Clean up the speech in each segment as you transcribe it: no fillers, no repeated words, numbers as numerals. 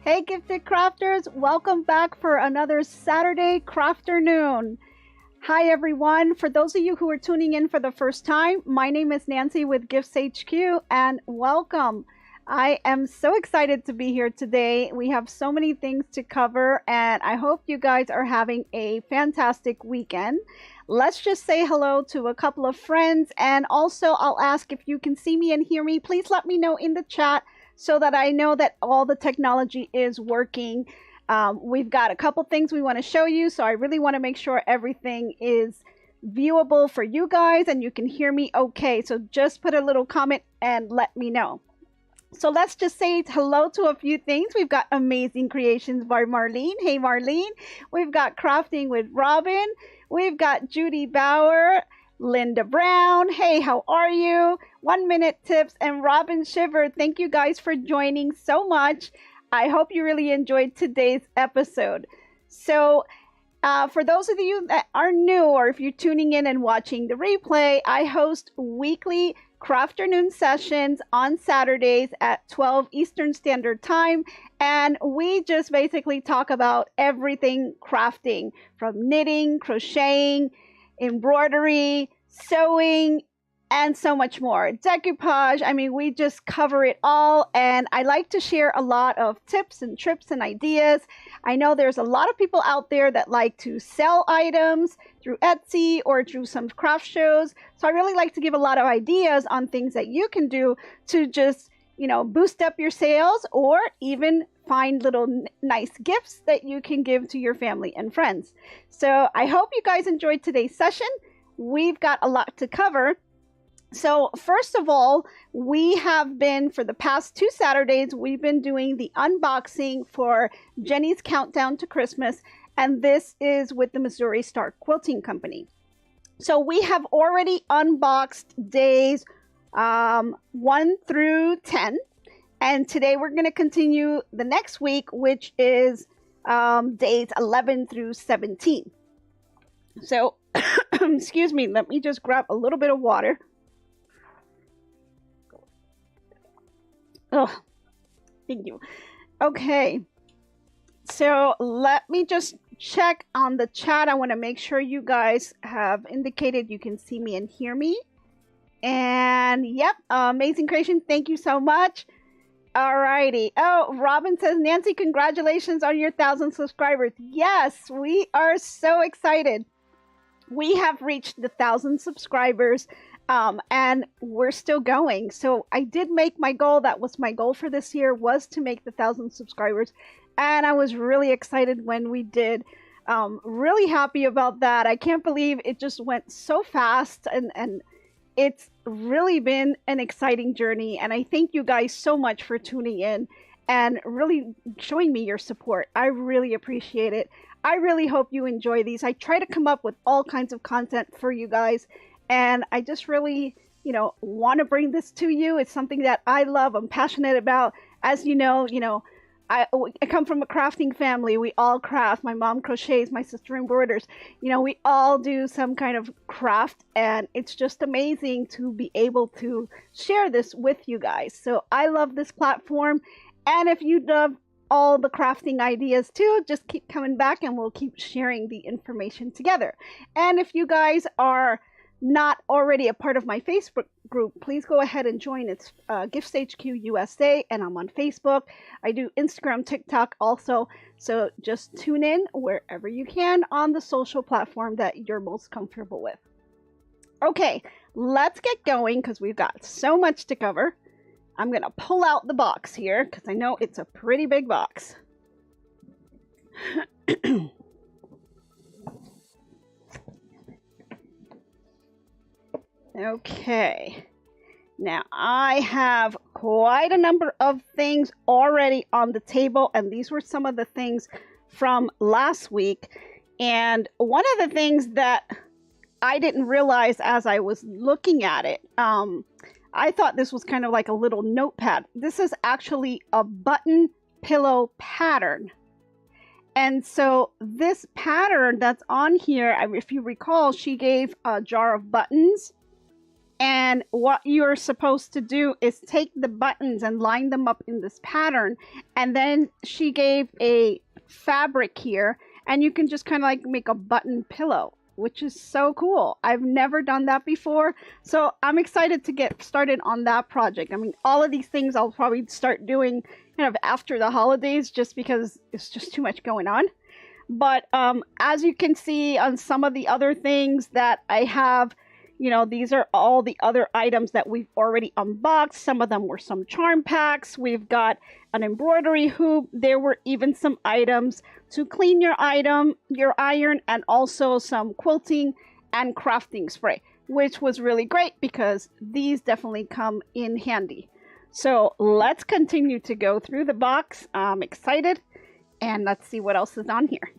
Hey gifted crafters, welcome back for another Saturday Crafternoon. Hi everyone, for those of you who are tuning in for the first time, my name is Nancy with GiftsHQ and welcome. I am so excited to be here today. We have so many things to cover and I hope you guys are having a fantastic weekend. Let's just say hello to a couple of friends, and also I'll ask if you can see me and hear me. Please let me know in the chat so that I know that all the technology is working. We've got a couple things we want to show you, so I really want to make sure everything is viewable for you guys and you can hear me okay. So just put a little comment and let me know. So let's just say hello to a few things. We've got Amazing Creations by Marlene. Hey Marlene. We've got Crafting with Robin. We've got Judy Bauer, Linda Brown. Hey, how are you? 1 Minute Tips and Robin Shiver. Thank you guys for joining so much. I hope you really enjoyed today's episode. So for those of you that are new, or if you're tuning in and watching the replay, I host weekly Crafternoon sessions on Saturdays at 12 Eastern Standard Time. And we just basically talk about everything crafting, from knitting, crocheting, embroidery, sewing, and so much more. Decoupage, I mean, we just cover it all. And I like to share a lot of tips and trips and ideas. I know there's a lot of people out there that like to sell items through Etsy or through some craft shows. So I really like to give a lot of ideas on things that you can do to just, you know, boost up your sales, or even find little nice gifts that you can give to your family and friends. So I hope you guys enjoyed today's session. We've got a lot to cover. So first of all, we have been, for the past 2 Saturdays, we've been doing the unboxing for Jenny's Countdown to Christmas, and this is with the Missouri Star Quilting Company. So we have already unboxed days 1 through 10, and today we're going to continue the next week, which is days 11 through 17. So, excuse me, let me just grab a little bit of water. Oh, thank you. Okay, so let me just check on the chat. I want to make sure you guys have indicated you can see me and hear me. And yep, Amazing Creation, thank you so much. Alrighty. Oh, Robin says, Nancy, congratulations on your 1,000 subscribers. Yes, we are so excited. We have reached the 1,000 subscribers. And we're still going. So I did make my goal. That was my goal for this year, was to make the 1,000 subscribers. And I was really excited when we did. Really happy about that. I can't believe it just went so fast. And it's really been an exciting journey. And I thank you guys so much for tuning in and really showing me your support. I really appreciate it. I really hope you enjoy these. I try to come up with all kinds of content for you guys. And I just really, you know, want to bring this to you. It's something that I love. I'm passionate about. As you know, I come from a crafting family. We all craft. My mom crochets. My sister embroiders. You know, we all do some kind of craft. And it's just amazing to be able to share this with you guys. So I love this platform. And if you love all the crafting ideas too, just keep coming back and we'll keep sharing the information together. And if you guys are not already a part of my Facebook group, please go ahead and join. It's GiftsHQ USA, and I'm on Facebook. I do Instagram, TikTok also. So just tune in wherever you can on the social platform that you're most comfortable with. Okay, let's get going because we've got so much to cover. I'm going to pull out the box here because I know it's a pretty big box. Okay, now I have quite a number of things already on the table, and these were some of the things from last week. And one of the things that I didn't realize as I was looking at it, I thought this was kind of like a little notepad. This is actually a button pillow pattern. And so this pattern that's on here, if you recall, she gave a jar of buttons. And what you're supposed to do is take the buttons and line them up in this pattern. And then she gave a fabric here, and you can just kind of like make a button pillow, which is so cool. I've never done that before. So I'm excited to get started on that project. I mean, all of these things I'll probably start doing kind of after the holidays, just because it's just too much going on. But as you can see on some of the other things that I have, you know, these are all the other items that we've already unboxed. Some of them were some charm packs. We've got an embroidery hoop. There were even some items to clean your iron, and also some quilting and crafting spray, which was really great because these definitely come in handy. So let's continue to go through the box. I'm excited, and let's see what else is on here.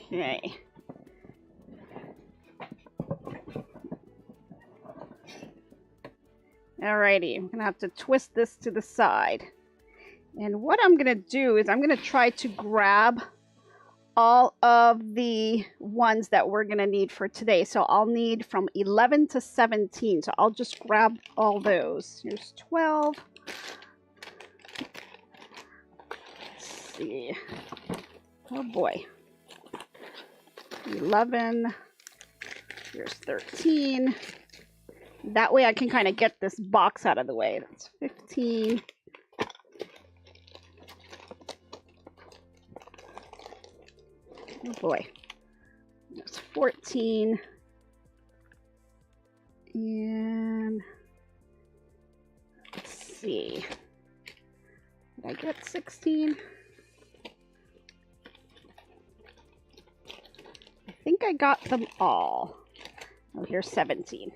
Okay. Alrighty, I'm gonna have to twist this to the side. And what I'm gonna do is I'm gonna try to grab all of the ones that we're gonna need for today. So I'll need from 11 to 17. So I'll just grab all those. Here's 12. Let's see. Oh boy. 11. Here's 13. That way I can kind of get this box out of the way. That's 15. Oh boy. That's 14. And let's see. Did I get 16? I think I got them all. Oh, here's 17.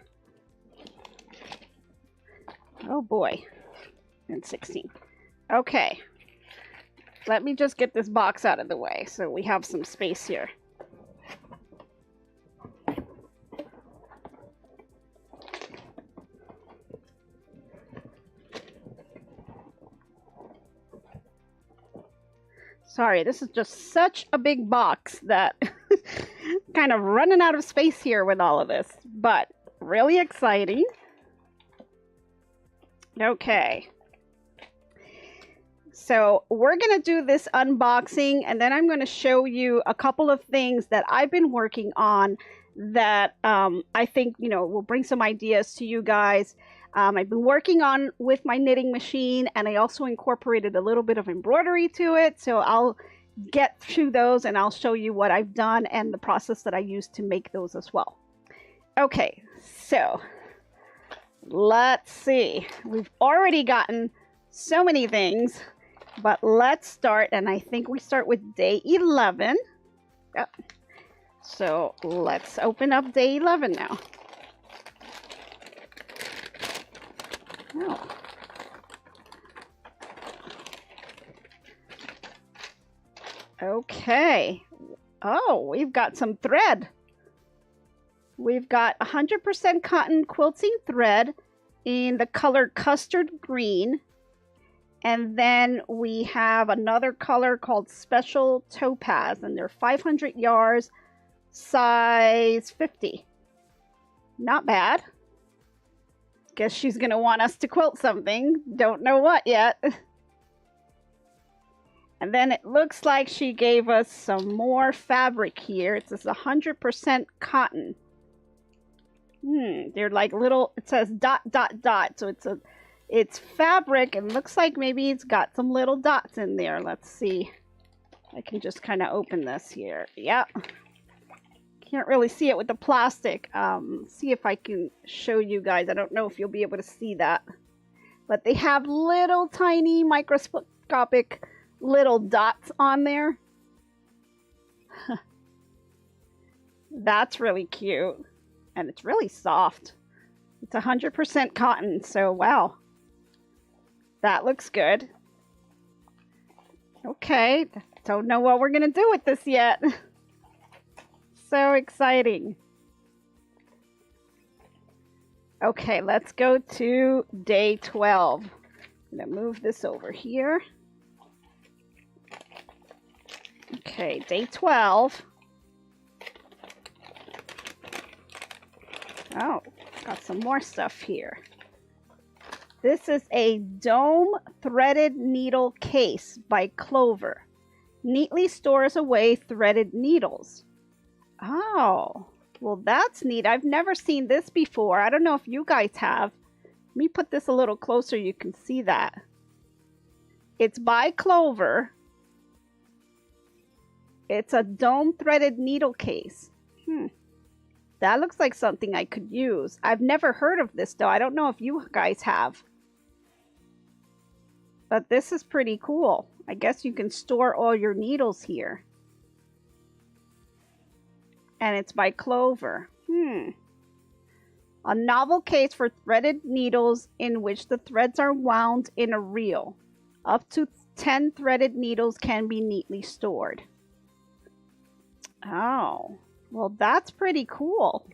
Oh boy. And 16. Okay. Let me just get this box out of the way so we have some space here. Sorry, this is just such a big box that kind of running out of space here with all of this, but really exciting. Okay. So we're going to do this unboxing, and then I'm going to show you a couple of things that I've been working on that I think, you know, will bring some ideas to you guys. I've been working on with my knitting machine, and I also incorporated a little bit of embroidery to it. So I'll get through those and I'll show you what I've done and the process that I used to make those as well. Okay, so let's see. We've already gotten so many things, but let's start, and I think we start with day 11. Yep. So let's open up day 11 now. Oh. Okay. Oh, we've got some thread. We've got 100% cotton quilting thread in the color custard green. And then we have another color called Special Topaz, and they're 500 yards, size 50. Not bad. Guess she's going to want us to quilt something. Don't know what yet. And then it looks like she gave us some more fabric here. It says 100% cotton. They're like little, it says ... So it's fabric, and looks like maybe it's got some little dots in there. Let's see. I can just kind of open this here. Yep. Can't really see it with the plastic. See if I can show you guys. I don't know if you'll be able to see that. But they have little tiny microscopic little dots on there. That's really cute. And it's really soft. It's 100% cotton, so wow. That looks good. Okay, don't know what we're going to do with this yet. So exciting. Okay, let's go to day 12. I'm going to move this over here. Okay, day 12. Oh, got some more stuff here. This is a dome threaded needle case by Clover. Neatly stores away threaded needles. Oh, well, that's neat. I've never seen this before. I don't know if you guys have. Let me put this a little closer. You can see that. It's by Clover. It's a dome threaded needle case. That looks like something I could use. I've never heard of this, though. I don't know if you guys have. But this is pretty cool. I guess you can store all your needles here. And it's by Clover. A novel case for threaded needles in which the threads are wound in a reel. Up to 10 threaded needles can be neatly stored. Oh, well, that's pretty cool.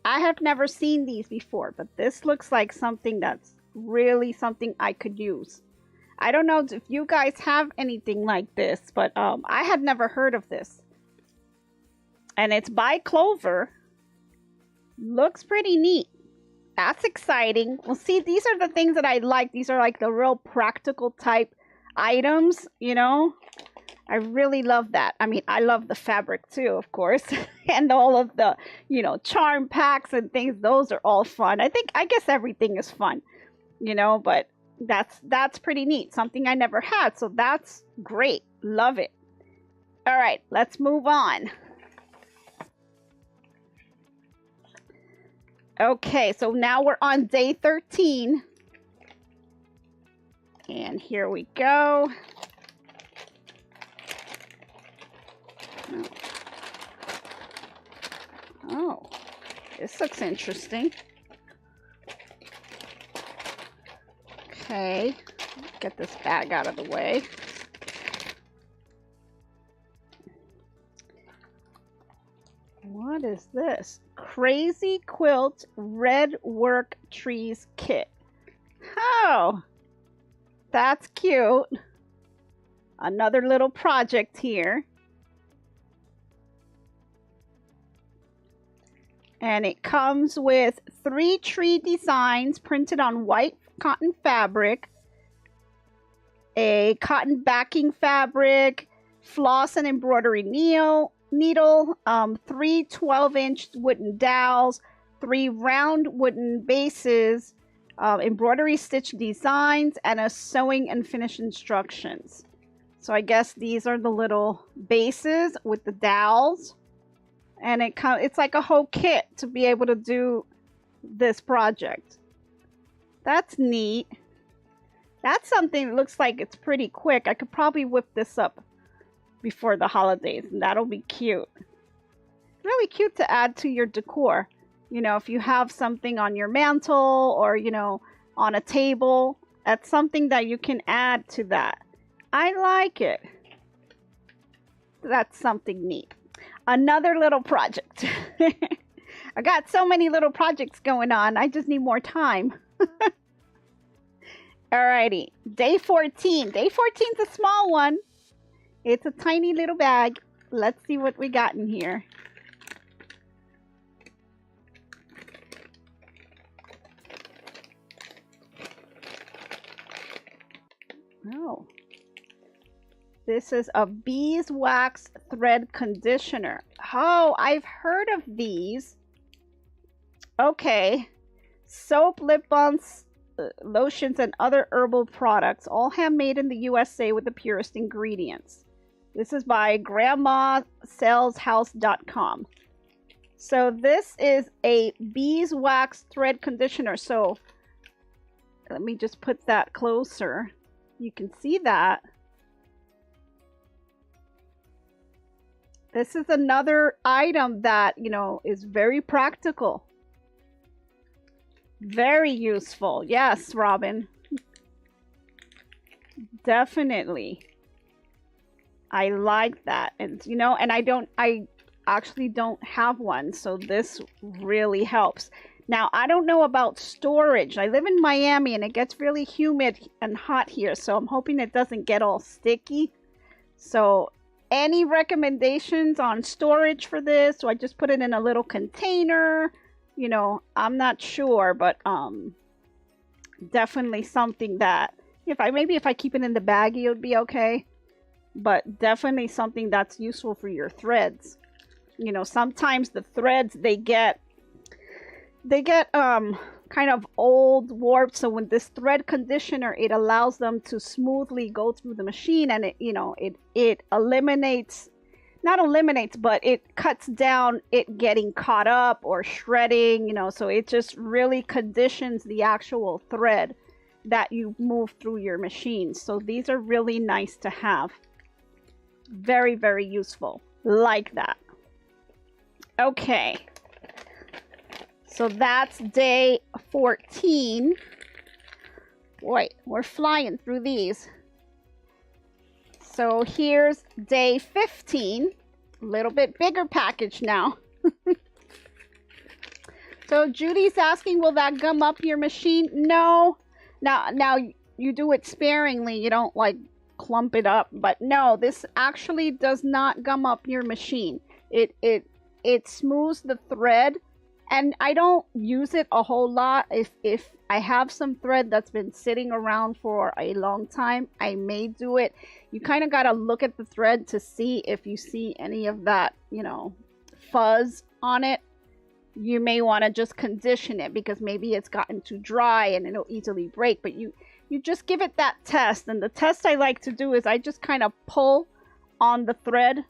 I have never seen these before, but this looks like something that's really something I could use. I don't know if you guys have anything like this, but I had never heard of this. And it's by Clover. Looks pretty neat. That's exciting. Well, see, these are the things that I like. These are like the real practical type items, you know. I really love that. I mean, I love the fabric too, of course. And all of the, you know, charm packs and things. Those are all fun. I guess everything is fun, you know, but that's pretty neat. Something I never had. So that's great. Love it. All right, let's move on. Okay, so now we're on day 13. And here we go. Oh, this looks interesting. Okay, get this bag out of the way. What is this? Crazy Quilt Red Work Trees Kit. Oh, that's cute. Another little project here. And it comes with 3 tree designs printed on white cotton fabric, a cotton backing fabric, floss and embroidery needle, 3 12-inch wooden dowels, 3 round wooden bases, embroidery stitch designs, and a sewing and finish instructions. So I guess these are the little bases with the dowels. And it's like a whole kit to be able to do this project. That's neat. That's something that looks like it's pretty quick. I could probably whip this up before the holidays, and that'll be cute. Really cute to add to your decor. You know, if you have something on your mantle or, you know, on a table, that's something that you can add to that. I like it. That's something neat. Another little project. I got so many little projects going on. I just need more time. Alrighty. Day 14. Day 14 is a small one. It's a tiny little bag. Let's see what we got in here. Oh. This is a beeswax thread conditioner. Oh, I've heard of these. Okay. Soap, lip balms, lotions, and other herbal products, all handmade in the USA with the purest ingredients. This is by grandmasellshouse.com. So this is a beeswax thread conditioner. So let me just put that closer. You can see that. This is another item that, you know, is very practical. Very useful. Yes, Robin. Definitely. I like that. And, you know, and I actually don't have one. So this really helps. Now, I don't know about storage. I live in Miami and it gets really humid and hot here. So I'm hoping it doesn't get all sticky. So Any recommendations on storage for this? So I just put it in a little container. You know, I'm not sure, but definitely something that if I keep it in the baggie, it would be okay. But definitely something that's useful for your threads. You know, sometimes the threads they get kind of old, warped. So when this thread conditioner, it allows them to smoothly go through the machine, and it eliminates, not eliminates, but it cuts down it getting caught up or shredding, you know, so it just really conditions the actual thread that you move through your machine. So these are really nice to have. Very, very useful. Like that. Okay. So that's day 14. Boy, we're flying through these. So here's day 15. A little bit bigger package now. So Judy's asking, will that gum up your machine? No. Now you do it sparingly. You don't like clump it up. But no, this actually does not gum up your machine. It smooths the thread. And I don't use it a whole lot. If I have some thread that's been sitting around for a long time, I may do it. You kind of got to look at the thread to see if you see any of that, you know, fuzz on it. You may want to just condition it because maybe it's gotten too dry and it'll easily break. But you just give it that test. And the test I like to do is I just kind of pull on the thread.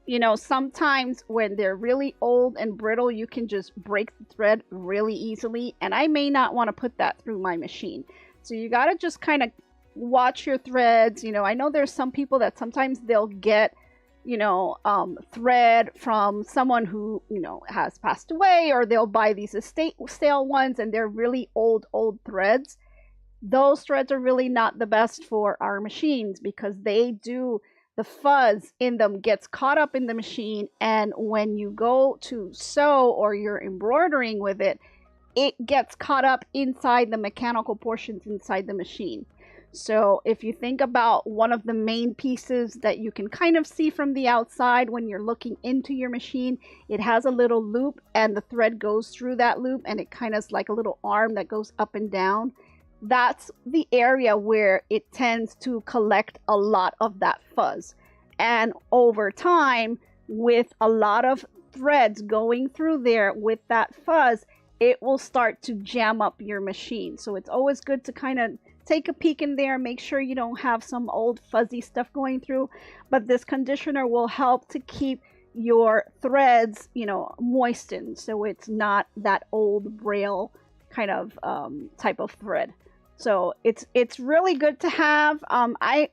You know, sometimes when they're really old and brittle, you can just break the thread really easily. And I may not want to put that through my machine. So you got to just kind of watch your threads. You know, I know there's some people that sometimes they'll get, you know, thread from someone who, you know, has passed away, or they'll buy these estate sale ones and they're really old threads. Those threads are really not the best for our machines because the fuzz in them gets caught up in the machine, and when you go to sew or you're embroidering with it, it gets caught up inside the mechanical portions inside the machine. So if you think about one of the main pieces that you can kind of see from the outside when you're looking into your machine, it has a little loop and the thread goes through that loop, and it kind of is like a little arm that goes up and down. That's the area where it tends to collect a lot of that fuzz. And over time, with a lot of threads going through there with that fuzz, it will start to jam up your machine. So it's always good to kind of take a peek in there, make sure you don't have some old fuzzy stuff going through. But this conditioner will help to keep your threads, you know, moistened, so it's not that old braille kind of type of thread. So it's really good to have.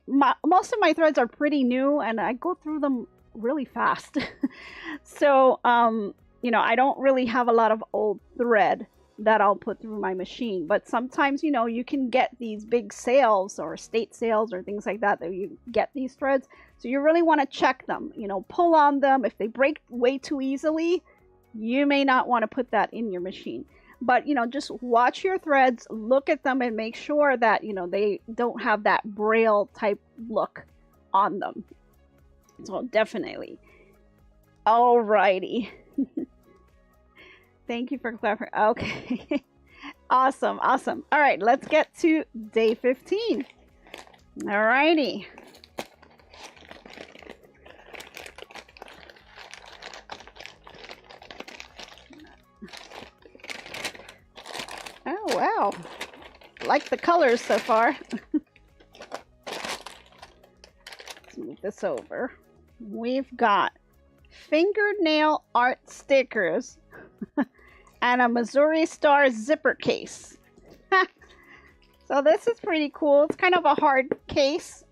Most of my threads are pretty new and I go through them really fast. So, you know, I don't really have a lot of old thread that I'll put through my machine. But sometimes, you know, you can get these big sales or estate sales or things like that you get these threads. So you really want to check them, you know, pull on them. If they break way too easily, you may not want to put that in your machine. But, you know, just watch your threads, look at them, and make sure that, you know, they don't have that braille type look on them. So definitely. Alrighty. Thank you for clarifying. Okay. Awesome. Awesome. All right, let's get to day 15. Alrighty. Oh, wow. Like the colors so far. Let's move this over. We've got fingernail art stickers and a Missouri Star zipper case. So this is pretty cool. It's kind of a hard case,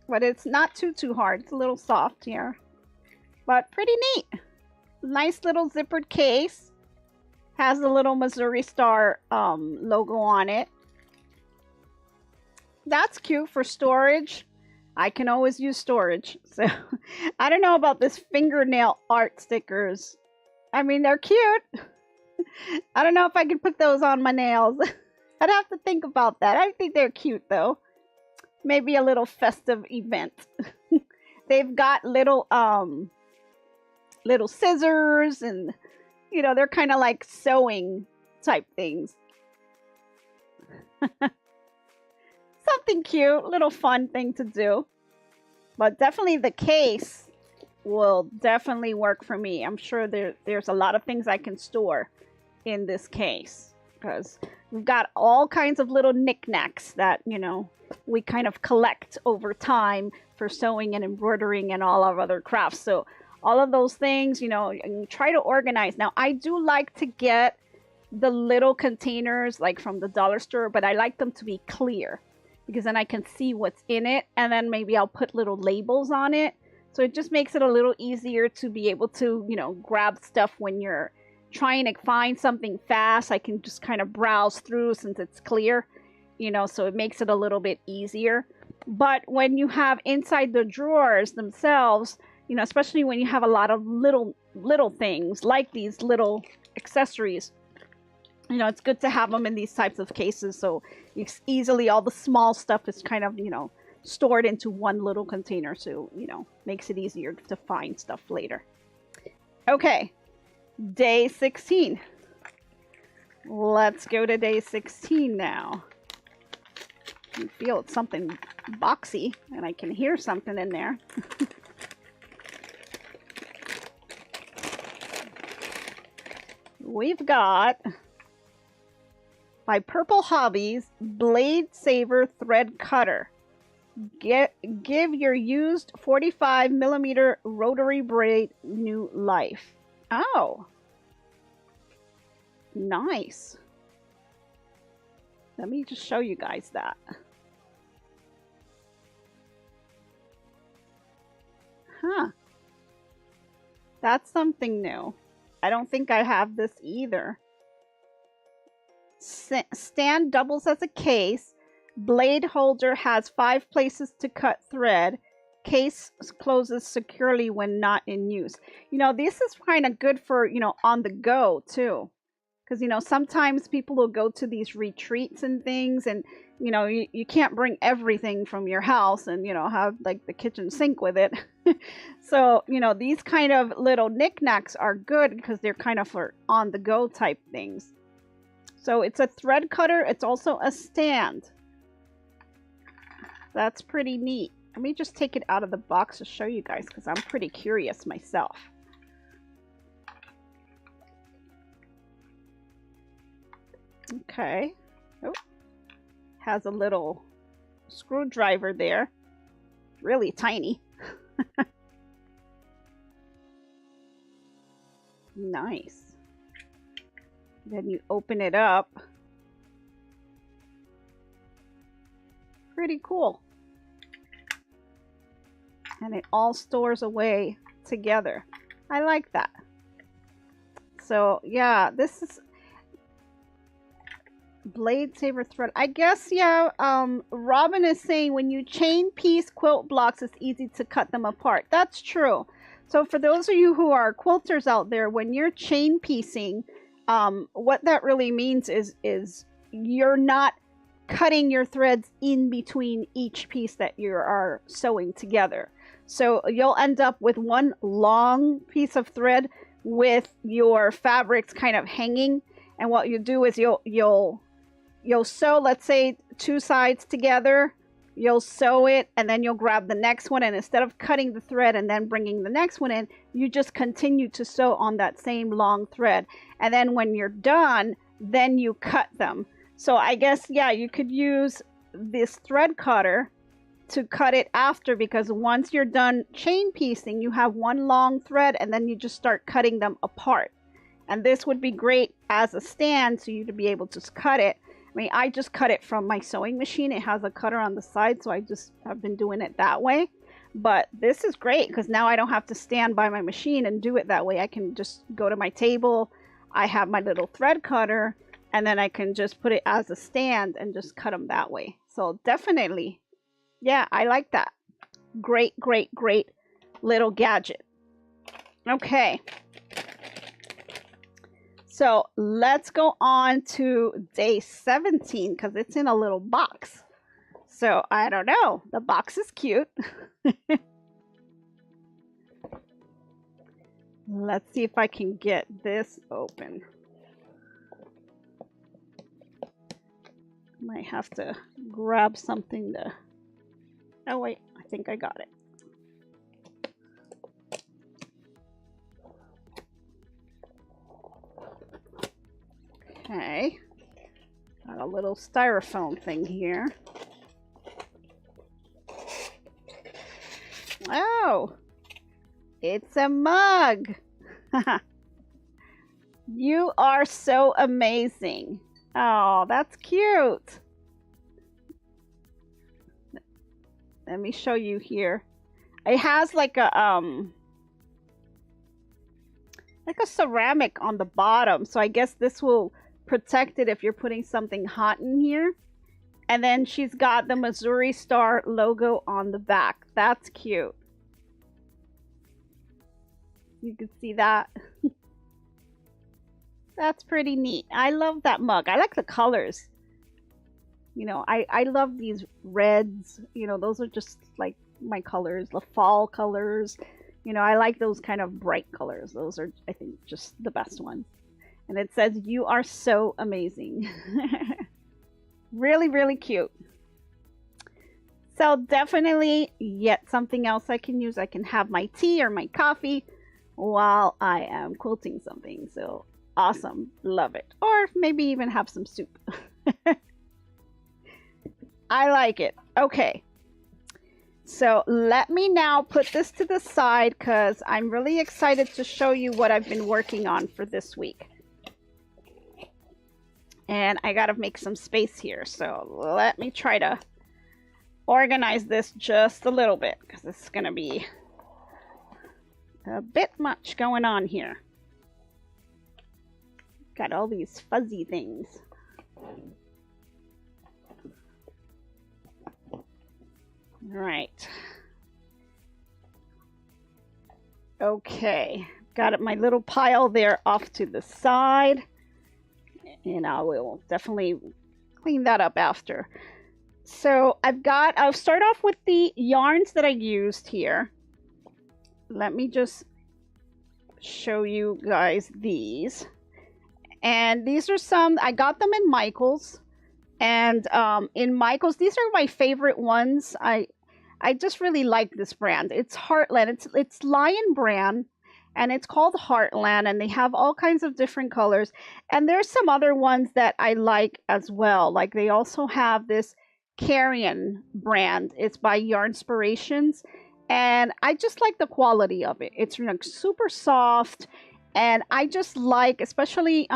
but it's not too hard. It's a little soft here, but pretty neat. Nice little zippered case. Has the little Missouri Star logo on it. That's cute for storage. I can always use storage. So I don't know about this fingernail art stickers. I mean, they're cute. I don't know if I can put those on my nails. I'd have to think about that. I think they're cute though. Maybe a little festive event. they've got little little scissors, and you know, they're kind of like sewing type things. Something cute, little fun thing to do. But definitely the case will definitely work for me. I'm sure there's a lot of things I can store in this case, because we've got all kinds of little knickknacks that, you know, we kind of collect over time for sewing and embroidering and all of other crafts. So all of those things, you know, and try to organize. Now, I do like to get the little containers like from the dollar store, but I like them to be clear, because then I can see what's in it, and then maybe I'll put little labels on it. So it just makes it a little easier to be able to, you know, grab stuff when you're trying to find something fast. I can just kind of browse through since it's clear, you know, so it makes it a little bit easier. But when you have inside the drawers themselves, you know, especially when you have a lot of little things like these little accessories, you know, it's good to have them in these types of cases, so it's easily, all the small stuff is kind of, you know, stored into one little container, so, you know, makes it easier to find stuff later. Okay, day 16. Let's go to day 16 now. I feel it's something boxy, and I can hear something in there. We've got, by Purple Hobbies, Blade Saver Thread Cutter. Give your used 45mm rotary braid new life. Oh, nice. Let me just show you guys that. Huh. That's something new. I don't think I have this either. Stand doubles as a case. Blade holder has 5 places to cut thread. Case closes securely when not in use. You know, this is kind of good for, you know, on the go too. Because, you know, sometimes people will go to these retreats and things, and, you know, you can't bring everything from your house and, you know, have like the kitchen sink with it. So, you know, these kind of little knickknacks are good because they're kind of for on the go type things. So it's a thread cutter. It's also a stand. That's pretty neat. Let me just take it out of the box to show you guys, because I'm pretty curious myself. Okay. Oh, has a little screwdriver there. Really tiny. Nice. Then you open it up. Pretty cool. And it all stores away together. I like that. So yeah, this is Blade Saver thread. I guess, yeah, Robin is saying when you chain piece quilt blocks, it's easy to cut them apart. That's true. So for those of you who are quilters out there, when you're chain piecing, what that really means is you're not cutting your threads in between each piece that you are sewing together. So you'll end up with one long piece of thread with your fabrics kind of hanging. And what you do is you'll sew, let's say, 2 sides together. You'll sew it, and then you'll grab the next one, and instead of cutting the thread and then bringing the next one in, you just continue to sew on that same long thread. And then when you're done, then you cut them. So I guess, yeah, you could use this thread cutter to cut it after, because once you're done chain piecing, you have one long thread, and then you just start cutting them apart. And this would be great as a stand, so you to be able to cut it. I mean, I just cut it from my sewing machine. It has a cutter on the side, so I just have been doing it that way. But this is great because now I don't have to stand by my machine and do it that way. I can just go to my table. I have my little thread cutter, and then I can just put it as a stand and just cut them that way. So definitely, yeah, I like that. Great, great, great little gadget. Okay. So let's go on to day 17 because it's in a little box. So I don't know. The box is cute. Let's see if I can get this open. Might have to grab something to... Oh wait, I think I got it. Okay. Got a little styrofoam thing here. Oh! It's a mug! You are so amazing. Oh, that's cute. Let me show you here. It has like a ceramic on the bottom, so I guess this will protect it if you're putting something hot in here. And then she's got the Missouri Star logo on the back. That's cute. You can see that. That's pretty neat. I love that mug. I like the colors. You know, I love these reds. You know, those are just like my colors, the fall colors. You know, I like those kind of bright colors. Those are, I think, just the best ones. And it says, "You are so amazing." Really, really cute. So definitely yet something else I can use. I can have my tea or my coffee while I am quilting something. So awesome. Love it. Or maybe even have some soup. I like it. Okay. So let me now put this to the side because I'm really excited to show you what I've been working on for this week. And I gotta make some space here. So let me try to organize this just a little bit because this is gonna be a bit much going on here. Got all these fuzzy things. Right. Okay. Got my little pile there off to the side. And I will definitely clean that up after. So I'll start off with the yarns that I used here. Let me just show you guys these. And these are some, I got them in Michaels. And in Michaels, these are my favorite ones. I just really like this brand. It's Heartland. It's Lion brand. And it's called Heartland, and they have all kinds of different colors. And there's some other ones that I like as well. Like they also have this Carrion brand. It's by Yarnspirations. And I just like the quality of it. It's like super soft. And I just like, especially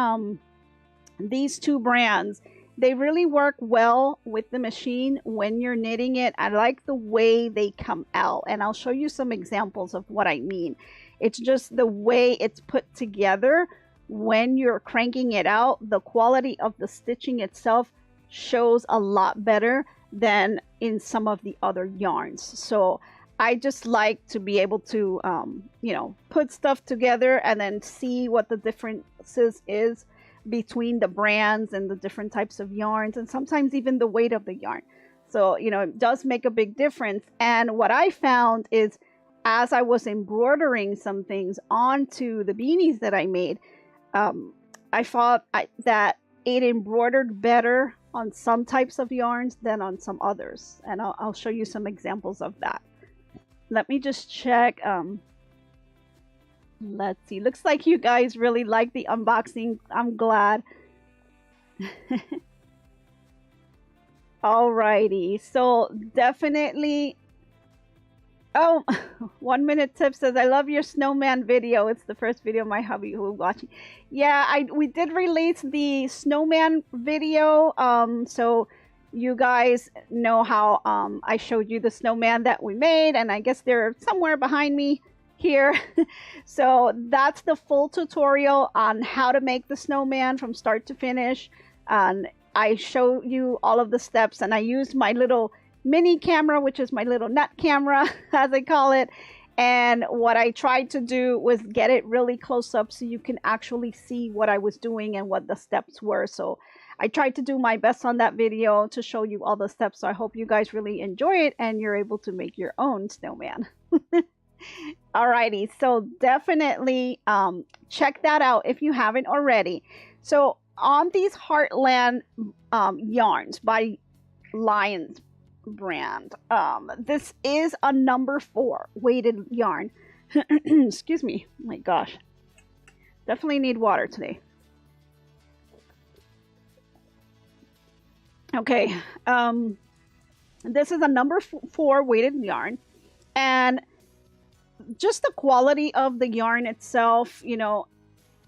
these two brands, they really work well with the machine when you're knitting it. I like the way they come out. And I'll show you some examples of what I mean. It's just the way it's put together when you're cranking it out. The quality of the stitching itself shows a lot better than in some of the other yarns. So I just like to be able to, you know, put stuff together and then see what the differences is between the brands and the different types of yarns, and sometimes even the weight of the yarn. So, you know, it does make a big difference. And what I found is, as I was embroidering some things onto the beanies that I made, I thought that it embroidered better on some types of yarns than on some others. And I'll show you some examples of that. Let me just check. Let's see. Looks like you guys really like the unboxing. I'm glad. Alrighty. So definitely... Oh, 1 minute tip says, "I love your snowman video. It's the first video my hubby who was watching." Yeah, we did release the snowman video. So you guys know how I showed you the snowman that we made, and I guess they're somewhere behind me here. So that's the full tutorial on how to make the snowman from start to finish. And I show you all of the steps, and I used my little mini camera, which is my little nut camera, as I call it. And what I tried to do was get it really close up so you can actually see what I was doing and what the steps were. So I tried to do my best on that video to show you all the steps. So I hope you guys really enjoy it and you're able to make your own snowman. Alrighty, so definitely check that out if you haven't already. So on these Heartland yarns by Lions brand, this is a number 4 weighted yarn. Excuse me, oh my gosh, definitely need water today. Okay, this is a number 4 weighted yarn, and just the quality of the yarn itself, you know,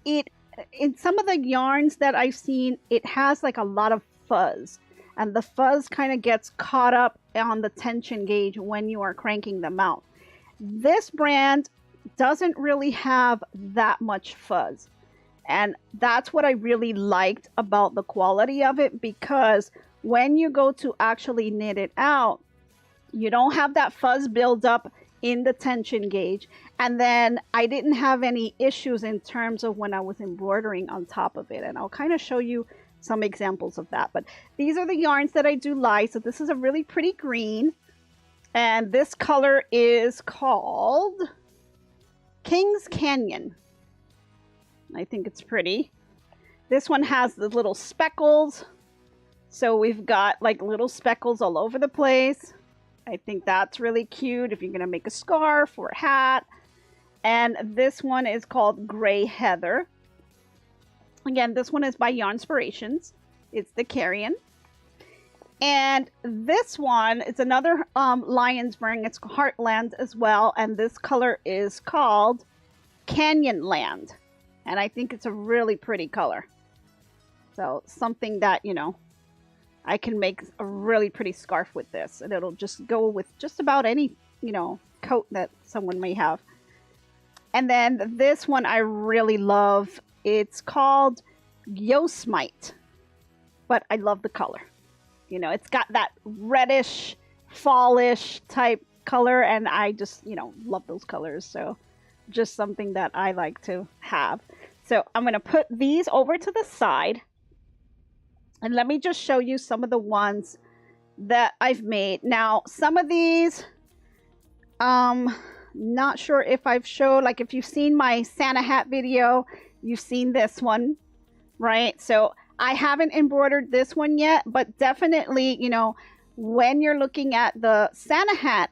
in some of the yarns that I've seen, it has like a lot of fuzz, and the fuzz kind of gets caught up on the tension gauge when you are cranking them out. This brand doesn't really have that much fuzz, and that's what I really liked about the quality of it, because when you go to actually knit it out, you don't have that fuzz build up in the tension gauge. And then I didn't have any issues in terms of when I was embroidering on top of it, and I'll kind of show you some examples of that. But these are the yarns that I do lie. So this is a really pretty green, and this color is called King's Canyon. I think it's pretty. This one has the little speckles, so we've got like little speckles all over the place. I think that's really cute if you're gonna make a scarf or a hat. And this one is called Gray Heather. Again, this one is by Yarnspirations. It's the Carrion. And this one is another Lions brand. It's Heartland as well, and this color is called Canyonland. And I think it's a really pretty color. So something that, you know, I can make a really pretty scarf with this, and it'll just go with just about any, you know, coat that someone may have. And then this one I really love. It's called Yosemite, but I love the color. You know, it's got that reddish, fallish type color, and I just, you know, love those colors. So just something that I like to have. So I'm going to put these over to the side. And let me just show you some of the ones that I've made. Now, some of these, not sure if I've showed, like if you've seen my Santa hat video, you've seen this one, right? So I haven't embroidered this one yet, but definitely, you know, when you're looking at the Santa hat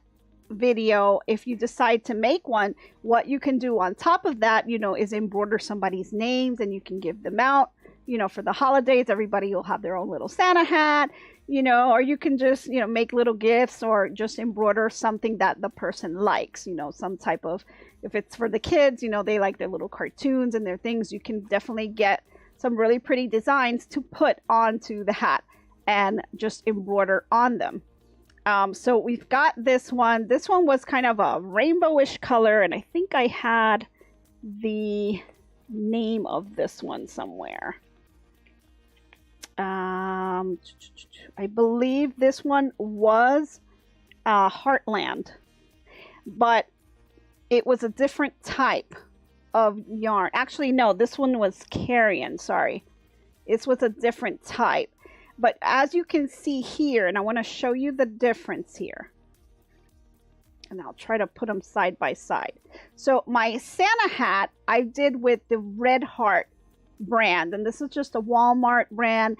video, if you decide to make one, what you can do on top of that, you know, is embroider somebody's names, and you can give them out. You know, for the holidays, everybody will have their own little Santa hat, you know, or you can just, you know, make little gifts or just embroider something that the person likes, you know, some type of, if it's for the kids, you know, they like their little cartoons and their things, you can definitely get some really pretty designs to put onto the hat and just embroider on them. So we've got this one. This one was kind of a rainbowish color, and I think I had the name of this one somewhere. I believe this one was Heartland, but it was a different type of yarn. Actually, no, this one was Carrion, sorry. This was a different type. But as you can see here, and I want to show you the difference here, and I'll try to put them side by side. So my Santa hat I did with the Red Heart brand, and this is just a Walmart brand.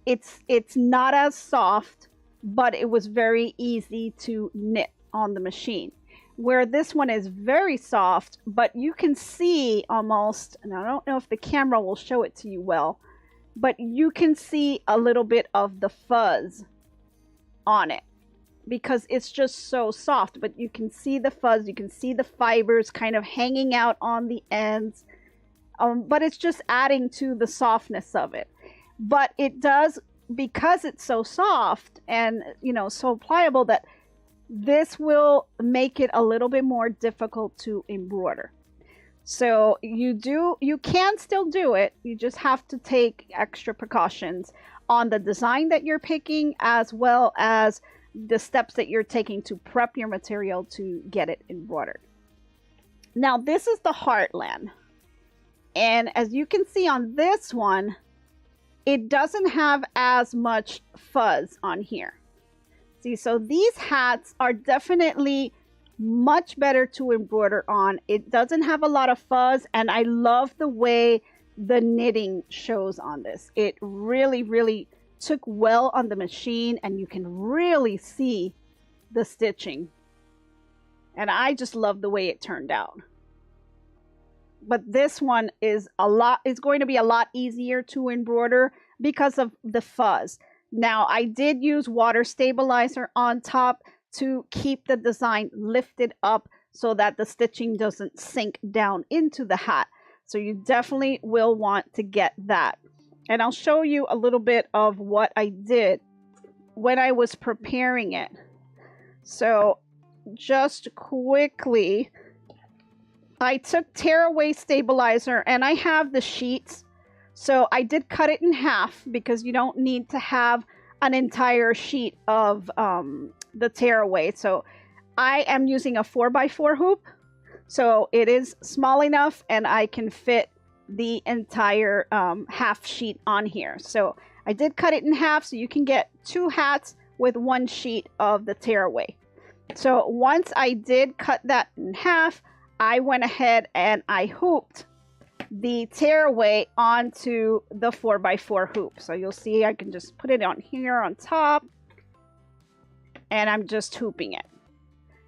It's not as soft, but it was very easy to knit on the machine. Where this one is very soft, but you can see almost, and I don't know if the camera will show it to you well, but you can see a little bit of the fuzz on it because it's just so soft. But you can see the fuzz, you can see the fibers kind of hanging out on the ends, but it's just adding to the softness of it. But it does, because it's so soft and, you know, so pliable, that this will make it a little bit more difficult to embroider. So you can still do it. You just have to take extra precautions on the design that you're picking, as well as the steps that you're taking to prep your material to get it embroidered. Now, this is the Heartland. And as you can see on this one, it doesn't have as much fuzz on here. See, so these hats are definitely much better to embroider on. It doesn't have a lot of fuzz, and I love the way the knitting shows on this. It really, really took well on the machine, and you can really see the stitching. And I just love the way it turned out. But this one is going to be a lot easier to embroider because of the fuzz. Now, I did use water stabilizer on top to keep the design lifted up so that the stitching doesn't sink down into the hat. So you definitely will want to get that. And I'll show you a little bit of what I did when I was preparing it. So just quickly, I took tearaway stabilizer, and I have the sheets. So I did cut it in half because you don't need to have an entire sheet of the tearaway. So I am using a 4x4 hoop. So it is small enough, and I can fit the entire half sheet on here. So I did cut it in half so you can get 2 hats with 1 sheet of the tearaway. So once I did cut that in half, I went ahead and I hooped the tearaway onto the 4x4 hoop. So you'll see I can just put it on here on top, and I'm just hooping it.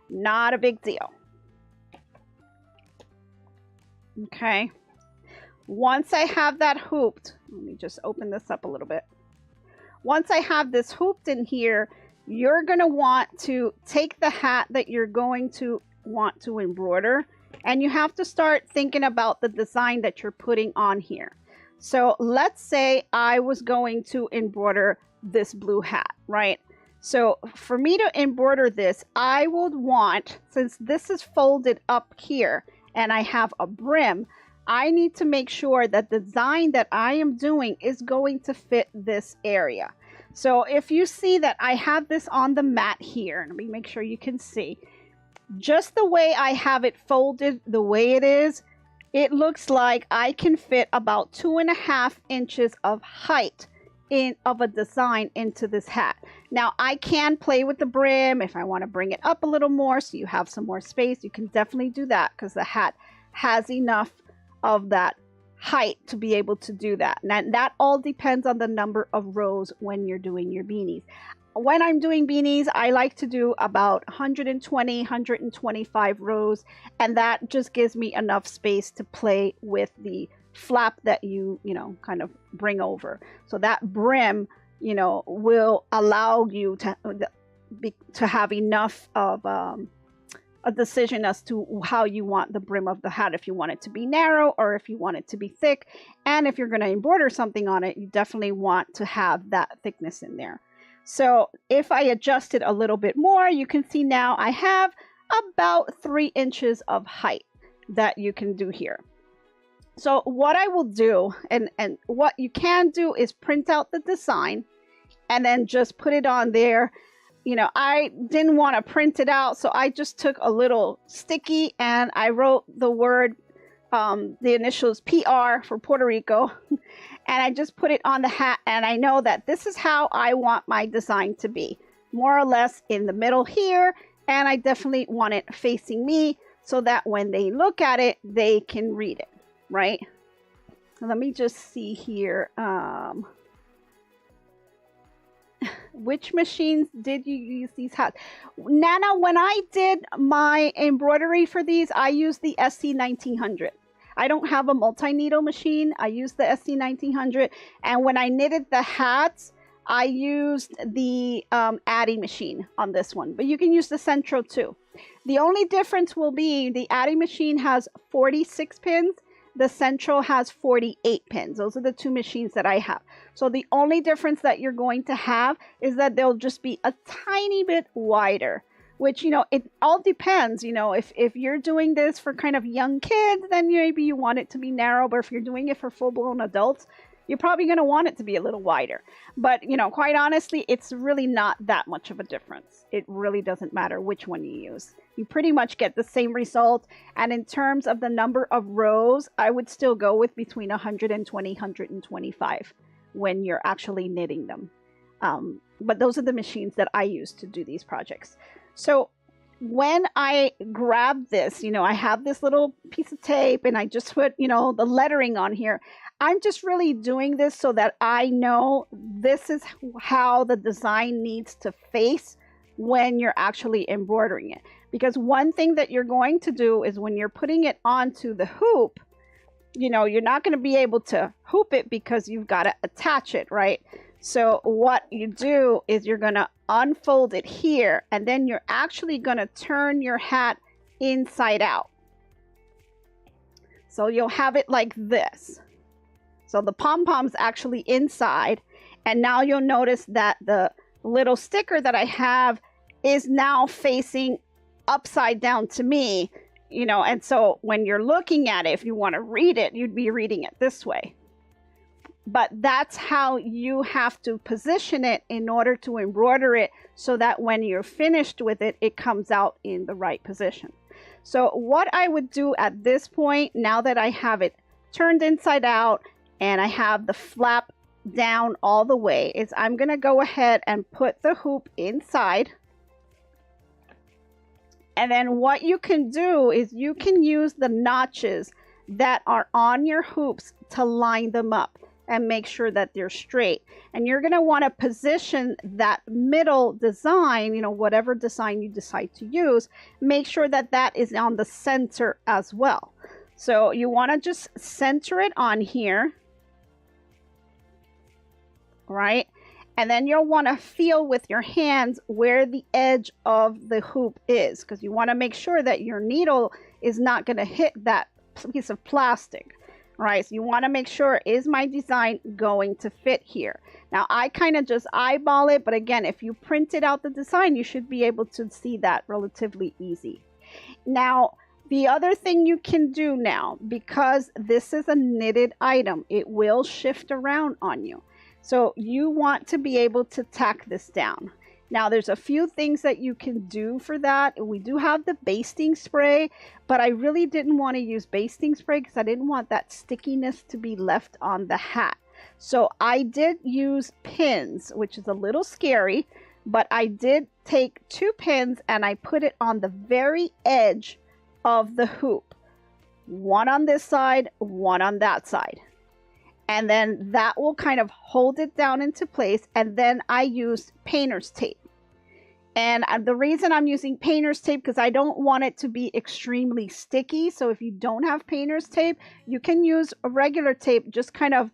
Not a big deal. Okay. Once I have that hooped, let me just open this up a little bit. Once I have this hooped in here, you're going to want to take the hat that you're going to want to embroider, and you have to start thinking about the design that you're putting on here. So let's say I was going to embroider this blue hat, right? So for me to embroider this, I would want, since this is folded up here and I have a brim, I need to make sure that the design that I am doing is going to fit this area. So if you see that I have this on the mat here, let me make sure you can see. Just the way I have it folded, the way it is, it looks like I can fit about 2.5 inches of height of a design into this hat. Now I can play with the brim if I want to bring it up a little more so you have some more space. You can definitely do that because the hat has enough of that height to be able to do that. And that all depends on the number of rows when you're doing your beanies. When I'm doing beanies, I like to do about 120, 125 rows, and that just gives me enough space to play with the flap that you kind of bring over. So that brim, will allow you to have enough of a decision as to how you want the brim of the hat, if you want it to be narrow or if you want it to be thick. And if you're going to embroider something on it, you definitely want to have that thickness in there. So if I adjust it a little bit more, you can see now I have about 3 inches of height that you can do here. So what I will do, and what you can do, is print out the design and then just put it on there. I didn't want to print it out, so I just took a little sticky and I wrote the word, the initials PR for Puerto Rico, and I just put it on the hat, and I know that this is how I want my design to be, more or less in the middle here, and I definitely want it facing me so that when they look at it, they can read it, right? Let me just see here. Which machines did you use these hats? Nana, when I did my embroidery for these, I used the SC1900. I don't have a multi-needle machine. I used the SC1900. And when I knitted the hats, I used the Addy machine on this one. But you can use the Centro too. The only difference will be the Addy machine has 46 pins. The Centro has 48 pins. Those are the 2 machines that I have. So the only difference that you're going to have is that they'll just be a tiny bit wider, which, it all depends. If you're doing this for kind of young kids, then maybe you want it to be narrow. But if you're doing it for full-blown adults, you're probably going to want it to be a little wider. But, quite honestly, it's really not that much of a difference. It really doesn't matter which one you use. You pretty much get the same result. And in terms of the number of rows, I would still go with between 120, 125 when you're actually knitting them. But those are the machines that I use to do these projects. So when I grab this, I have this little piece of tape and I just put, the lettering on here. I'm just really doing this so that I know this is how the design needs to face when you're actually embroidering it. Because one thing that you're going to do is when you're putting it onto the hoop, you're not going to be able to hoop it because you've got to attach it, right? So what you do is you're going to unfold it here, and then you're actually going to turn your hat inside out. So you'll have it like this. So the pom-pom's actually inside, and now you'll notice that the little sticker that I have is now facing upside down to me, and so when you're looking at it, if you want to read it, you'd be reading it this way. But that's how you have to position it in order to embroider it so that when you're finished with it, it comes out in the right position. So what I would do at this point, now that I have it turned inside out and I have the flap down all the way, is I'm going to go ahead and put the hoop inside. And then what you can do is you can use the notches that are on your hoops to line them up and make sure that they're straight. And you're going to want to position that middle design, whatever design you decide to use, make sure that that is on the center as well. So you want to just center it on here, right? And then you'll want to feel with your hands where the edge of the hoop is, because you want to make sure that your needle is not going to hit that piece of plastic. Right, so you want to make sure, is my design going to fit here? Now I kind of just eyeball it, but again, if you printed out the design, you should be able to see that relatively easy. Now the other thing you can do now, because this is a knitted item, it will shift around on you. So you want to be able to tack this down. Now there's a few things that you can do for that. We do have the basting spray, but I really didn't want to use basting spray because I didn't want that stickiness to be left on the hat. So I did use pins, which is a little scary, but I did take 2 pins and I put it on the very edge of the hoop. One on this side, one on that side. And then that will kind of hold it down into place. And then I used painter's tape. And the reason I'm using painter's tape, because I don't want it to be extremely sticky. So if you don't have painter's tape, you can use a regular tape. Just kind of,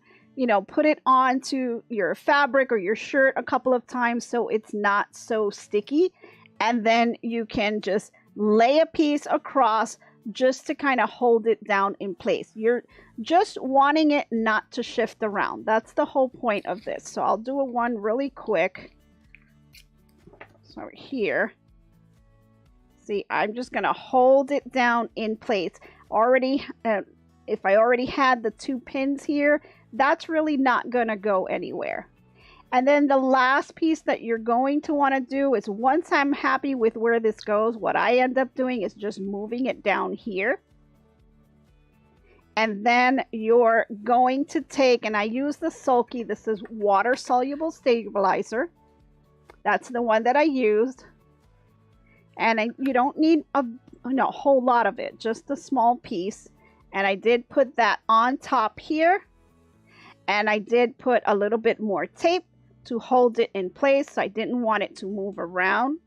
put it onto your fabric or your shirt a couple of times so it's not so sticky. And then you can just lay a piece across just to kind of hold it down in place. You're just wanting it not to shift around. That's the whole point of this. So I'll do one really quick. So here, see, I'm just going to hold it down in place. Already, if I already had the 2 pins here, that's really not going to go anywhere. And then the last piece that you're going to want to do is, once I'm happy with where this goes, what I end up doing is just moving it down here. And then you're going to take, and I use the Sulky, this is water soluble stabilizer. That's the one that I used. And you don't need a whole lot of it, just a small piece. And I did put that on top here. And I did put a little bit more tape to hold it in place. So I didn't want it to move around.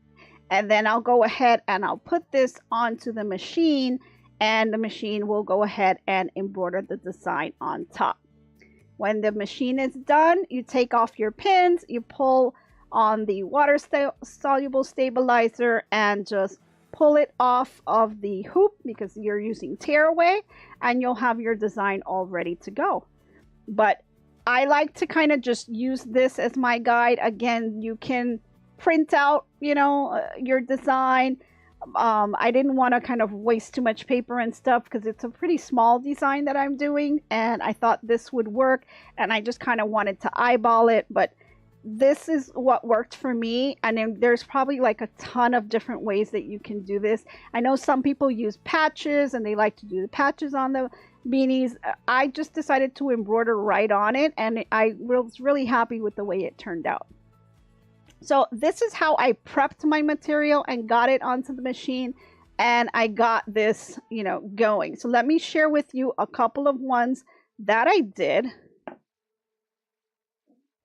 And then I'll go ahead and I'll put this onto the machine, and the machine will go ahead and embroider the design on top. When the machine is done, you take off your pins, you pull on the water soluble stabilizer and just pull it off of the hoop, because you're using tearaway, and you'll have your design all ready to go. But I like to kind of just use this as my guide. Again, you can print out, your design. I didn't want to kind of waste too much paper and stuff because it's a pretty small design that I'm doing, and I thought this would work, and I just kind of wanted to eyeball it. But this is what worked for me, and then there's probably like a ton of different ways that you can do this. I know some people use patches and they like to do the patches on the beanies. I just decided to embroider right on it, and I was really happy with the way it turned out. So this is how I prepped my material and got it onto the machine, and I got this, you know, going. So let me share with you a couple of ones that I did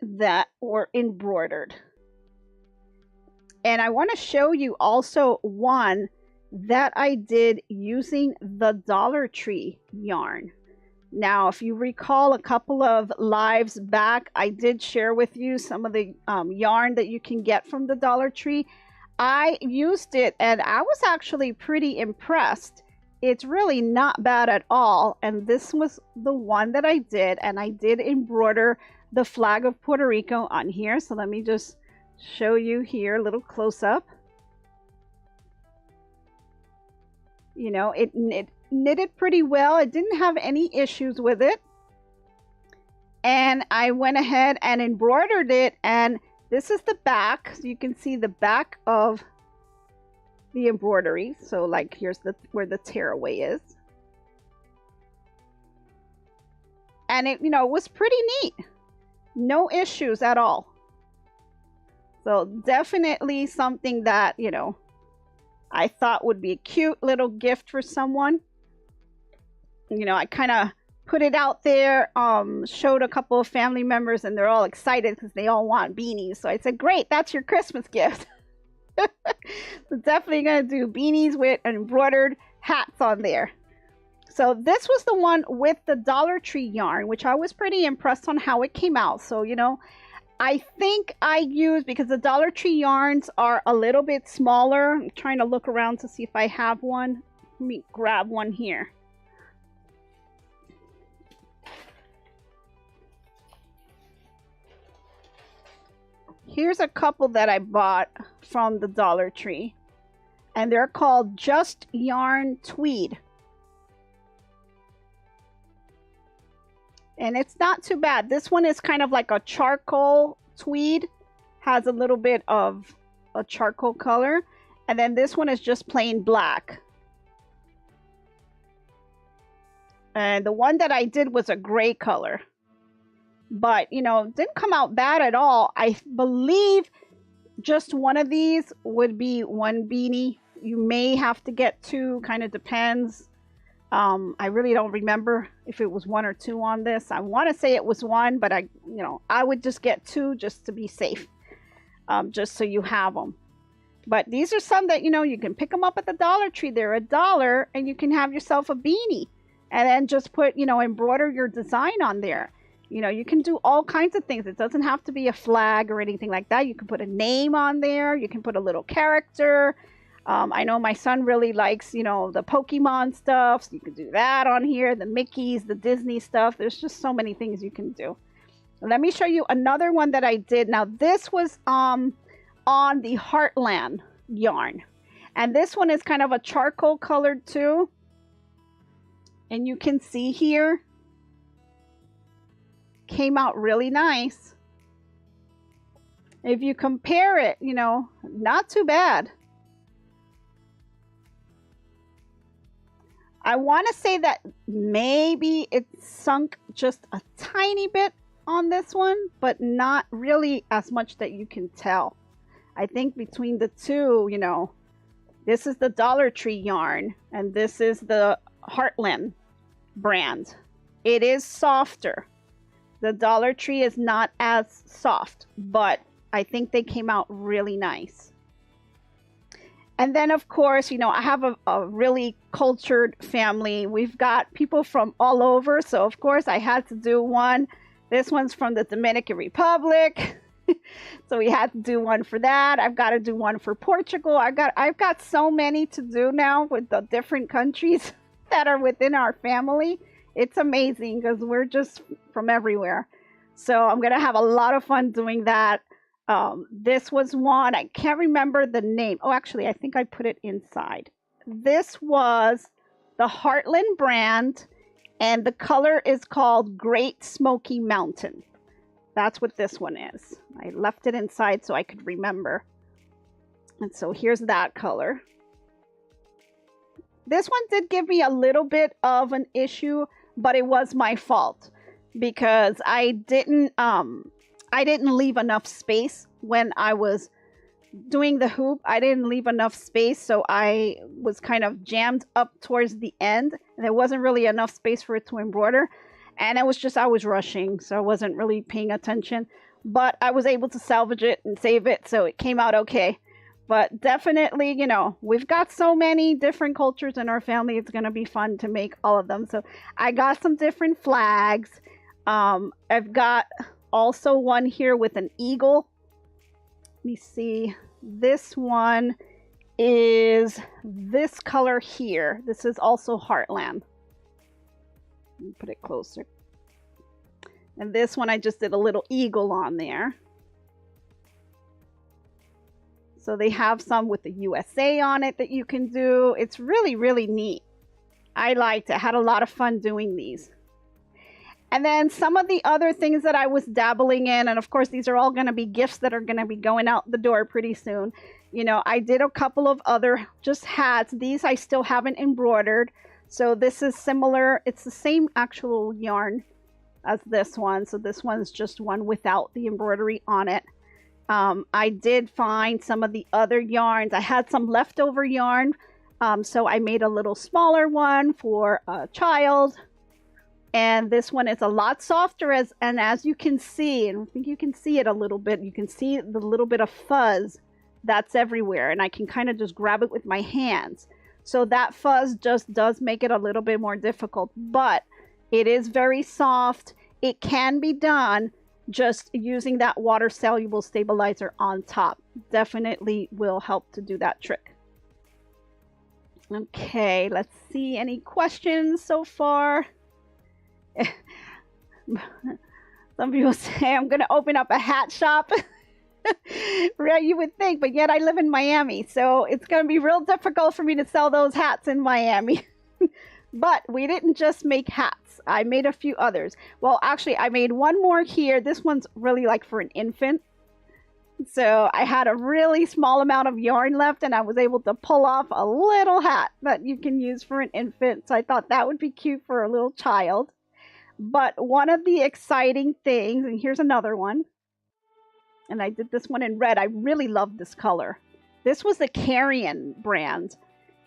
that were embroidered. And I want to show you also one that I did using the Dollar Tree yarn. Now, if you recall a couple of lives back, I did share with you some of the yarn that you can get from the Dollar Tree. I used it and I was actually pretty impressed. It's really not bad at all. And this was the one that I did, and I did embroider the flag of Puerto Rico on here. So let me just show you here a little close up. You know, it knitted pretty well. It didn't have any issues with it. And I went ahead and embroidered it, and this is the back. So you can see the back of the embroidery. So like here's where the tearaway is. And it, you know, was pretty neat. No issues at all. So definitely something that, you know, I thought would be a cute little gift for someone. You know, I kind of put it out there, showed a couple of family members, and they're all excited because they all want beanies. So I said, great, that's your Christmas gift. So definitely going to do beanies with embroidered hats on there. So this was the one with the Dollar Tree yarn, which I was pretty impressed on how it came out. So, you know, I think I used, because the Dollar Tree yarns are a little bit smaller. I'm trying to look around to see if I have one. Let me grab one here. Here's a couple that I bought from the Dollar Tree, and they're called Just Yarn Tweed. And it's not too bad. This one is kind of like a charcoal tweed, has a little bit of a charcoal color, and then this one is just plain black. And the one that I did was a gray color. But, you know, didn't come out bad at all. I believe just one of these would be one beanie. You may have to get two, kind of depends. I really don't remember if it was one or two on this. I want to say it was one, but I would just get two just to be safe, just so you have them. But these are some that, you know, you can pick them up at the Dollar Tree. They're $1, and you can have yourself a beanie, and then just put, you know, embroider your design on there. You know, you can do all kinds of things. It doesn't have to be a flag or anything like that. You can put a name on there. You can put a little character. I know my son really likes, you know, the Pokemon stuff. So you can do that on here. The Mickeys, the Disney stuff. There's just so many things you can do. Let me show you another one that I did. Now, this was on the Heartland yarn. And this one is kind of a charcoal colored too. And you can see here, came out really nice. If you compare it, you know, not too bad. I want to say that maybe it sunk just a tiny bit on this one, but not really as much that you can tell. I think between the two, you know, this is the Dollar Tree yarn and this is the Heartland brand. It is softer. The Dollar Tree is not as soft, but I think they came out really nice. And then, of course, you know, I have a really cultured family. We've got people from all over. So, of course, I had to do one. This one's from the Dominican Republic. So we had to do one for that. I've got to do one for Portugal. I've got so many to do now with the different countries that are within our family. It's amazing because we're just from everywhere. So I'm going to have a lot of fun doing that. This was one. I can't remember the name. Oh, actually, I think I put it inside. This was the Heartland brand, and the color is called Great Smoky Mountain. That's what this one is. I left it inside so I could remember. And so here's that color. This one did give me a little bit of an issue, but it was my fault because I didn't I didn't leave enough space when I was doing the hoop. I didn't leave enough space, so I was kind of jammed up towards the end, and there wasn't really enough space for it to embroider. And it was just, I was rushing, so I wasn't really paying attention. But I was able to salvage it and save it, so it came out okay. But definitely, you know, we've got so many different cultures in our family. It's going to be fun to make all of them. So I got some different flags. I've got also one here with an eagle. Let me see. This one is this color here. This is also Heartland. Let me put it closer. And this one, I just did a little eagle on there. So they have some with the USA on it that you can do. It's really, really neat. I liked it. I had a lot of fun doing these. And then some of the other things that I was dabbling in, and of course, these are all going to be gifts that are going to be going out the door pretty soon. You know, I did a couple of other just hats. These I still haven't embroidered. So this is similar. It's the same actual yarn as this one. So this one's just one without the embroidery on it. I did find some of the other yarns. I had some leftover yarn. So I made a little smaller one for a child. And this one is a lot softer, as you can see, and I think you can see it a little bit. You can see the little bit of fuzz that's everywhere, and I can kind of just grab it with my hands. So that fuzz just does make it a little bit more difficult, but it is very soft. It can be done just using that water soluble stabilizer on top. Definitely will help to do that trick. Okay, let's see any questions so far. Some people say I'm going to open up a hat shop. Right, you would think, but yet I live in Miami, so it's going to be real difficult for me to sell those hats in Miami. But we didn't just make hats. I made a few others. Well, actually, I made one more here. This one's really like for an infant. So I had a really small amount of yarn left, and I was able to pull off a little hat that you can use for an infant. So I thought that would be cute for a little child. But one of the exciting things, and here's another one, and I did this one in red. I really love this color. This was the Carrion brand,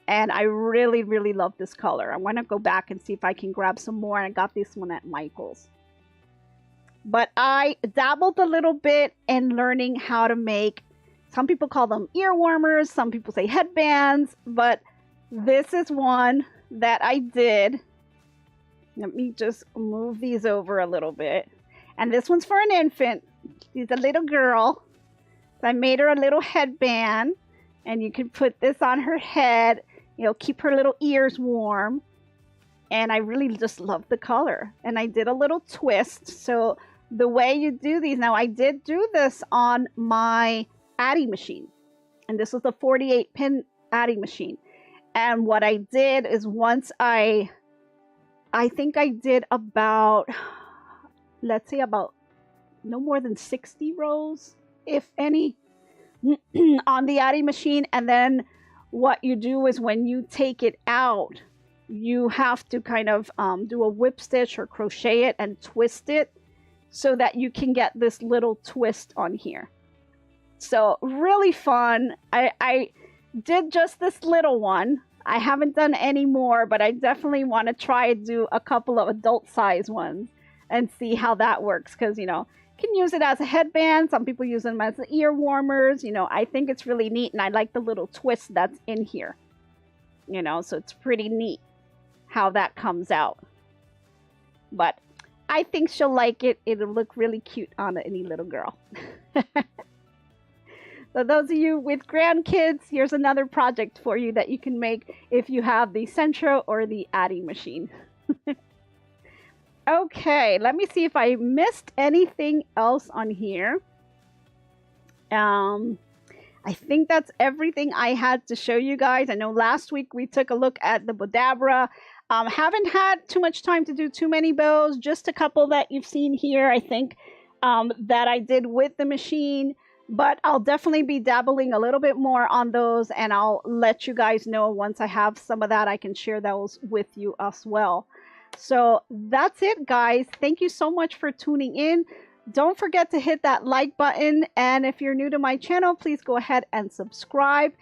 and I really, really love this color. I want to go back and see if I can grab some more. I got this one at Michael's. But I dabbled a little bit in learning how to make, some people call them ear warmers, some people say headbands, but this is one that I did. Let me just move these over a little bit. And this one's for an infant. She's a little girl. So I made her a little headband. And you can put this on her head. You know, keep her little ears warm. And I really just love the color. And I did a little twist. So the way you do these, now I did do this on my adding machine. And this was a 48 pin adding machine. And what I did is once I think I did about, let's say about no more than 60 rows, if any, on the adding machine. And then what you do is when you take it out, you have to kind of do a whip stitch or crochet it and twist it so that you can get this little twist on here. So really fun. I did just this little one. I haven't done any more, but I definitely want to try to do a couple of adult size ones and see how that works. Because, you know, you can use it as a headband. Some people use them as ear warmers. You know, I think it's really neat, and I like the little twist that's in here. You know, so it's pretty neat how that comes out. But I think she'll like it. It'll look really cute on any little girl. So those of you with grandkids, here's another project for you that you can make if you have the Centro or the adding machine. Okay, let me see if I missed anything else on here. I think that's everything I had to show you guys. I know last week we took a look at the Bodabra. Haven't had too much time to do too many bows, just a couple that you've seen here, I think, that I did with the machine. But I'll definitely be dabbling a little bit more on those, and I'll let you guys know once I have some of that. I can share those with you as well. So that's it, guys. Thank you so much for tuning in. Don't forget to hit that like button. And if you're new to my channel, please go ahead and subscribe.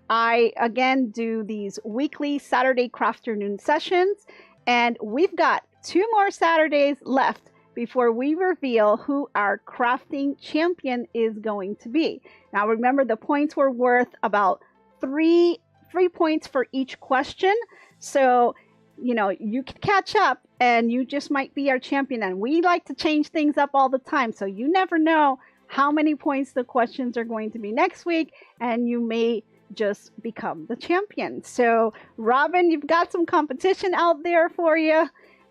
I, again, do these weekly Saturday Crafternoon sessions. And we've got 2 more Saturdays left before we reveal who our crafting champion is going to be. Now, remember, the points were worth about 3 points for each question. So, you know, you can catch up and you just might be our champion. And we like to change things up all the time. So you never know how many points the questions are going to be next week. And you may just become the champion. So Robin, you've got some competition out there for you.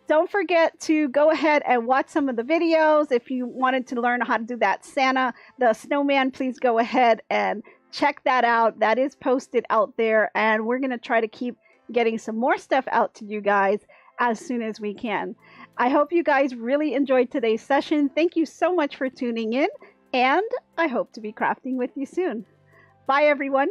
Don't forget to go ahead and watch some of the videos. If you wanted to learn how to do that Santa, the snowman, please go ahead and check that out. That is posted out there. And we're going to try to keep getting some more stuff out to you guys as soon as we can. I hope you guys really enjoyed today's session. Thank you so much for tuning in. And I hope to be crafting with you soon. Bye, everyone.